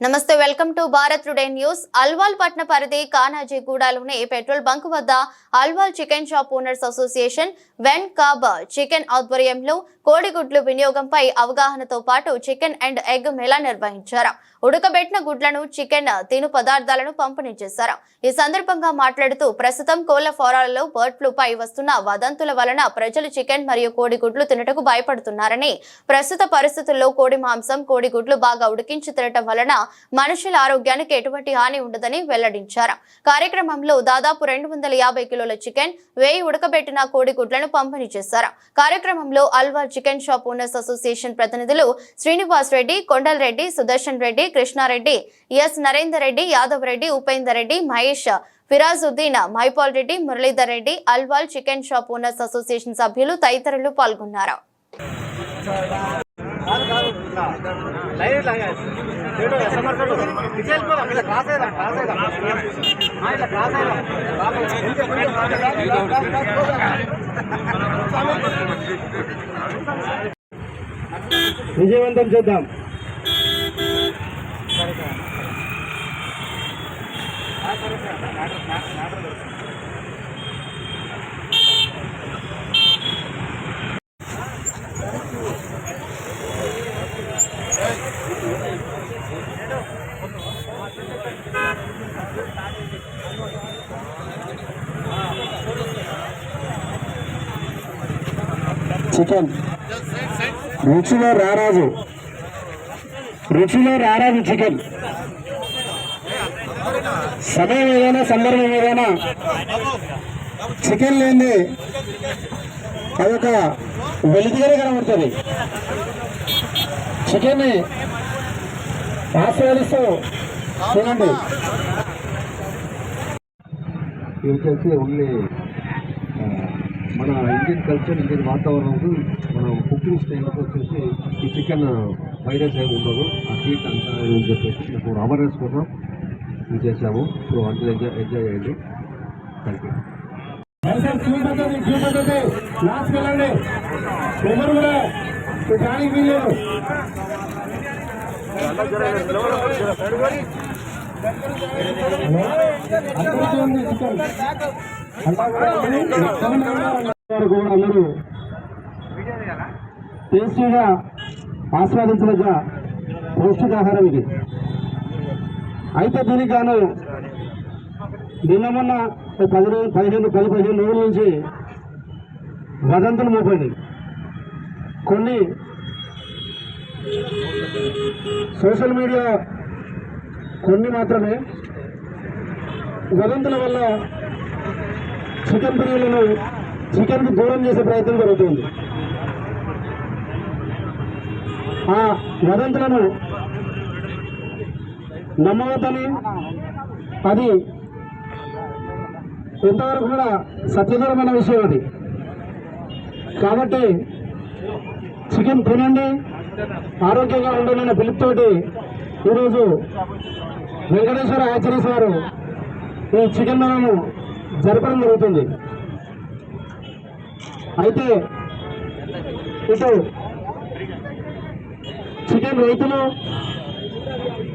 నమస్తే welcome to Bharat today news. Alwal పట్న పరిధి కానాజీగూడలోని పెట్రోల్ బంక్ వద్ద Alwal chicken shop owners association Venkob chicken ఆధ్వర్యంలో కోడిగుడ్లు వినియోగంపై అవగాహనతో పాటు చికెన్ అండ్ ఎగ్ మేళా నిర్వహించారు. ఉడకబెట్టిన గుడ్లను, చికెన్ తిను పదార్థాలను పంపిణీ చేశారు. ఈ సందర్భంగా మాట్లాడుతూ ప్రస్తుతం కోళ్ల ఫారాలలో బర్డ్ ఫ్లూ పై వస్తున్న వదంతుల వలన ప్రజలు చికెన్ మరియు కోడిగుడ్లు తినటకు భయపడుతున్నారని, ప్రస్తుత పరిస్థితుల్లో కోడి మాంసం, కోడిగుడ్లు బాగా ఉడికించి తినటం వలన మనుషుల ఆరోగ్యానికి ఎటువంటి హాని ఉండదని వెల్లడించారు. కార్యక్రమంలో దాదాపు 250 కిలోల చికెన్, 1000 ఉడకబెట్టిన కోడిగుడ్లను పంపిణీ చేశారు. కార్యక్రమంలో Alwal chicken shop owners association ప్రతినిధులు Srinivas Reddy, Kondal Reddy, Sudarshan Reddy, Krishna Reddy, S Narender Reddy, Yadav Reddy, Upender Reddy, Mahesh, Firajuddin, Maipal Reddy, Muralidhar Reddy, Alwal chicken shop owners association సభ్యులు తదితరులు పాల్గొన్నారు. విజయవంతం చేద్దాం. చికెన్ రుచిలో రారాజు, రుచిలో రారాజు చికెన్. సమయం ఏదైనా, సందర్భం ఏదైనా చికెన్ లేని అదొక వెలితిగానే కనబడుతుంది. చికెన్ని ఆస్వాదిస్తూ తినండి. ఇది వచ్చేసి ఓన్లీ మన ఇండియన్ కల్చర్, ఇండియన్ వాతావరణంకు మన కుకింగ్ స్టైల్కి వచ్చేసి ఈ చికెన్ వైరస్ ఏమి ఉండదు, ఆ హీట్ అంతా అని చెప్పేసి నాకు అవేర్నెస్ కోసం ఇది చేసాము. సో అంతా ఎంజాయ్ చేయండి. Thank you. లాస్ట్ వెళ్ళండి, ఎవరు కూడా దానికి వీలేదు. అందరూ టేస్టీగా ఆస్వాదించదగ్గ పౌష్టికాహారం ఇది. అయితే దీనికి గాను నిన్న మొన్న 15 రోజుల నుంచి వదంతులు మోపండి. కొన్ని సోషల్ మీడియా కొన్ని మాత్రమే వదంతుల వల్ల చికెన్ ప్రియులను చికెన్కు దూరం చేసే ప్రయత్నం జరుగుతుంది. ఆ వదంతులను నమ్మవద్దని, అది ఎంతవరకు కూడా సత్యదూరమైన విషయం అది. కాబట్టి చికెన్ తినండి, ఆరోగ్యంగా ఉండాలన్న పిలుపుతోటి ఈరోజు వెంకటేశ్వర ఆచార్య వారు ఈ చికెన్ మేళను జరపడం జరుగుతుంది. అయితే ఇటు చికెన్ రైతులు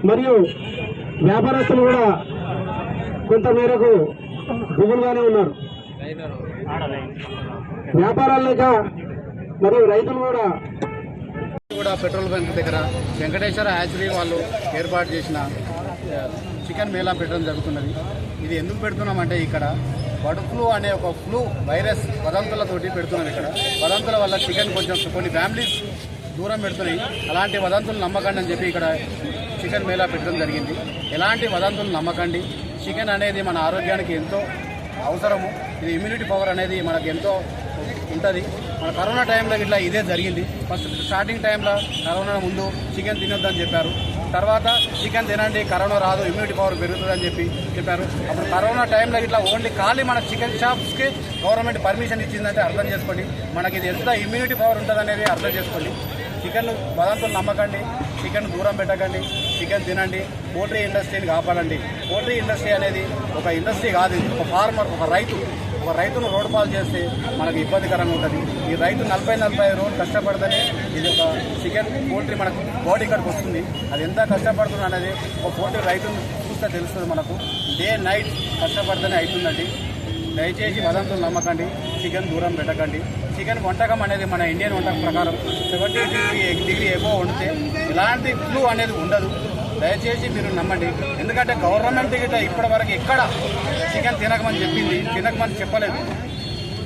మరియు వ్యాపారస్తులు కూడా కొంత మేరకు దిగులుగానే ఉన్నారు. వ్యాపారాలు లేక మరియు రైతులు కూడా పెట్రోల్ బంక్ దగ్గర వెంకటేశ్వర హ్యాచరీ వాళ్ళు ఏర్పాటు చేసిన చికెన్ మేళా పెట్టడం జరుగుతున్నది. ఇది ఎందుకు పెడుతున్నామంటే ఇక్కడ బర్డ్ ఫ్లూ అనే ఒక ఫ్లూ వైరస్ వదంతులతోటి పెడుతున్నాం. ఇక్కడ వదంతుల వల్ల చికెన్ కొంచెం కొన్ని ఫ్యామిలీస్ దూరం పెడుతున్నాయి. అలాంటి వదంతులు నమ్మకండి అని చెప్పి ఇక్కడ చికెన్ మేళా పెట్టడం జరిగింది. ఎలాంటి వదంతులు నమ్మకండి. చికెన్ అనేది మన ఆరోగ్యానికి ఎంతో అవసరము. ఇది ఇమ్యూనిటీ పవర్ అనేది మనకు ఎంతో ఉంటుంది. మన కరోనా టైంలో ఇట్లా ఇదే జరిగింది. ఫస్ట్ స్టార్టింగ్ టైంలో కరోనా ముందు చికెన్ తినొద్దని చెప్పారు. తర్వాత చికెన్ తినండి, కరోనా రాదు, ఇమ్యూనిటీ పవర్ పెరుగుతుందని చెప్పారు. అప్పుడు కరోనా టైంలో ఇట్లా ఓన్లీ ఖాళీ మన చికెన్ షాప్స్కి గవర్నమెంట్ పర్మిషన్ ఇచ్చిందంటే అర్థం చేసుకోండి మనకి ఇది ఎంత ఇమ్యూనిటీ పవర్ ఉంటుంది అనేది అర్థం చేసుకోండి. చికెన్ వదంతులు నమ్మకండి, చికెన్ దూరం పెట్టకండి, చికెన్ తినండి, పోల్ట్రీ ఇండస్ట్రీని కాపాడండి. పోల్ట్రీ ఇండస్ట్రీ అనేది ఒక ఇండస్ట్రీ కాదు, ఒక ఫార్మర్, ఒక రైతు ఒక రైతును రోడ్డు పాలు చేస్తే మనకు ఇబ్బందికరంగా ఉంటుంది. ఈ రైతు 40-45 రోజులు కష్టపడితేనే ఇది ఒక చికెన్ పోల్ట్రీ మనకు బాడీ ఇక్కడికి వస్తుంది. అది ఎంత కష్టపడుతుంది అనేది ఒక పోల్ట్రీ రైతును చూస్తే తెలుస్తుంది మనకు. డే నైట్ కష్టపడితేనే అవుతుందండి. దయచేసి వదంతులు నమ్మకండి, చికెన్ దూరం పెట్టకండి. చికెన్ వంటకం అనేది మన ఇండియన్ వంటకం ప్రకారం 70 ఎబో వండితే ఎలాంటి ఫ్లూ అనేది ఉండదు. దయచేసి మీరు నమ్మండి. ఎందుకంటే గవర్నమెంట్ గిట్ట ఇప్పటి వరకు ఎక్కడ చికెన్ తినకమని చెప్పింది, తినకమని చెప్పలేదు,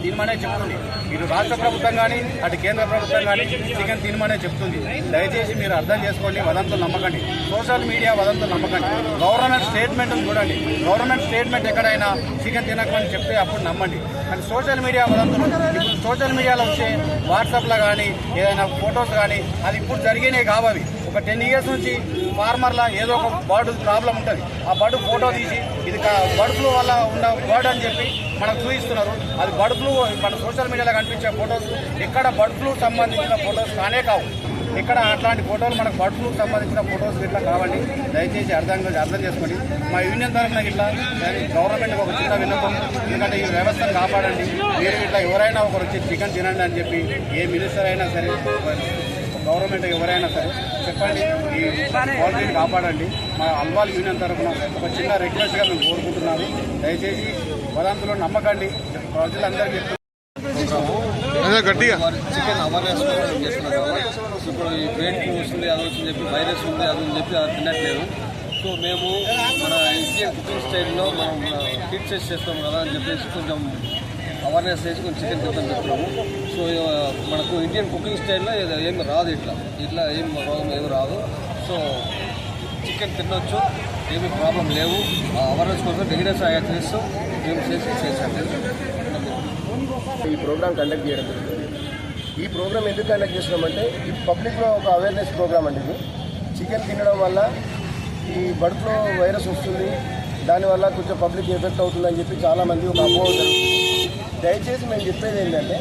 తినమనే చెప్తుంది. ఇటు రాష్ట్ర ప్రభుత్వం కానీ అటు కేంద్ర ప్రభుత్వం కానీ చికెన్ తినమనే చెప్తుంది. దయచేసి మీరు అర్థం చేసుకోండి, వదంతులు నమ్మకండి, సోషల్ మీడియా వదంతులు నమ్మకండి. గవర్నమెంట్ స్టేట్మెంట్ చూడండి. గవర్నమెంట్ స్టేట్మెంట్ ఎక్కడైనా చికెన్ తినకమని చెప్తే అప్పుడు నమ్మండి. కానీ సోషల్ మీడియా వదంతులు ఇప్పుడు సోషల్ మీడియాలో వచ్చే వాట్సాప్లో కానీ ఏదైనా ఫొటోస్ కానీ అది ఇప్పుడు జరిగినాయి కావవి. ఒక 10 years నుంచి ఫార్మర్లా ఏదో ఒక బర్డ్ ప్రాబ్లం ఉంటుంది. ఆ బర్డ్ ఫోటో తీసి ఇది బర్డ్ ఫ్లూ వల్ల ఉన్న బర్డ్ అని చెప్పి మనకు చూపిస్తున్నారు. అది బర్డ్ ఫ్లూ మన సోషల్ మీడియాలో కనిపించే ఫొటోస్ ఎక్కడ బర్డ్ ఫ్లూ సంబంధించిన ఫొటోస్ కానే కావు. ఇక్కడ అట్లాంటి ఫోటోలు మనకు బర్డ్ ఫ్లూకి సంబంధించిన ఫొటోస్ ఇట్లా కావండి. దయచేసి అర్థం చేసుకోండి. మా యూనియన్ తరఫున ఇట్లా గవర్నమెంట్కి ఒక చిన్న విన్నపం, ఎందుకంటే ఈ వ్యవస్థను కాపాడండి. మీరు ఇట్లా ఎవరైనా ఒకరు వచ్చి చికెన్ తినండి అని చెప్పి ఏ మినిస్టర్ అయినా సరే, గవర్నమెంట్ ఎవరైనా సరే చెప్పండి, ఈ క్వాలిటీని కాపాడండి. మా అల్వాల్ యూనియన్ తరఫున ఒక చిన్న రిక్వెస్ట్గా మేము కోరుకుంటున్నాము. దయచేసి వదంతులు నమ్మకండి. ప్రజలందరికీ చికెన్ అవేర్నెస్ చేస్తున్నారు. ఇప్పుడు ఈ బ్రెయిన్ ఫ్లూ వస్తుంది, అది వచ్చి చెప్పి వైరస్ ఉంది, అది అని చెప్పి అది తినట్లేదు. సో మేము మన ఇండియన్ కుకింగ్ స్టైల్లో మనం హీట్ చేస్తాం కదా అని చెప్పేసి కొంచెం అవేర్నెస్ చేసి కొంచెం చికెన్ తింటాం చెప్తున్నాము. సో మనకు ఇండియన్ కుకింగ్ స్టైల్లో ఏమి రాదు, ఇట్లా ఏం రోగం ఏమి రాదు. సో చికెన్ తినొచ్చు, ఏమి ప్రాబ్లం లేవు. అవేర్నెస్ కోసం రెగ్యులర్స్ చేస్తాం, మేము చేసాము. ఈ ప్రోగ్రామ్ కండక్ట్ చేయడం జరుగుతుంది. ఈ ప్రోగ్రామ్ ఎందుకు కండక్ట్ చేస్తున్నామంటే ఈ పబ్లిక్లో ఒక అవేర్నెస్ ప్రోగ్రామ్ అండి. ఇది చికెన్ తినడం వల్ల ఈ బర్డ్ ఫ్లూ వైరస్ వస్తుంది, దానివల్ల కొంచెం పబ్లిక్ ఎఫెక్ట్ అవుతుందని చెప్పి చాలామంది ఒక అపోహ జరుగుతుంది. దయచేసి మేము చెప్పేది ఏంటంటే,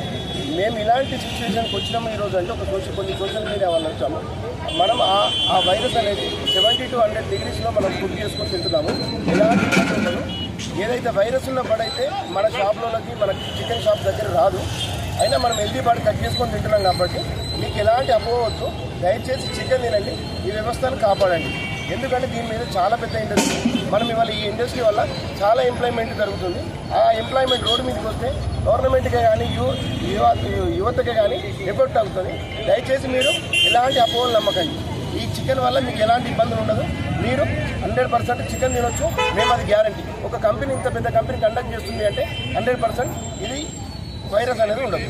మేము ఇలాంటి సిచ్యువేషన్కి వచ్చినాము ఈరోజు అంటే కొన్ని సోషల్ మీడియా వల్ల వచ్చాము. మనం ఆ వైరస్ అనేది 70 to 100 degrees మనం కుక్ చేసుకొని తింటున్నాము. ఎలాంటి ఇబ్బంది ఉండదు. ఏదైతే వైరస్ ఉన్న పడైతే మన షాప్లోకి మన చికెన్ షాప్ దగ్గర రాదు. అయినా మనం హెల్తీ పాటు కట్ చేసుకొని తింటున్నాం కాబట్టి మీకు ఎలాంటి అపోవద్దు. దయచేసి చికెన్ తినండి, ఈ వ్యవస్థను కాపాడండి. ఎందుకంటే దీని మీద చాలా పెద్ద ఇండస్ట్రీ. మనం ఇవాళ ఈ ఇండస్ట్రీ వల్ల చాలా ఎంప్లాయ్మెంట్ జరుగుతుంది. ఆ ఎంప్లాయ్మెంట్ రోడ్డు మీదకి వస్తే గవర్నమెంట్కే కానీ యువతకే కానీ ఎఫెక్ట్ అవుతుంది. దయచేసి మీరు ఎలాంటి అపోహలు నమ్మకండి. ఈ చికెన్ వల్ల మీకు ఎలాంటి ఇబ్బందులు ఉండదు. మీరు 100% చికెన్ తినొచ్చు, మేము అది గ్యారంటీ. ఒక కంపెనీ ఇంత పెద్ద కంపెనీ కండక్ట్ చేస్తుంది అంటే 100% ఇది వైరస్ అనేది ఉండదు.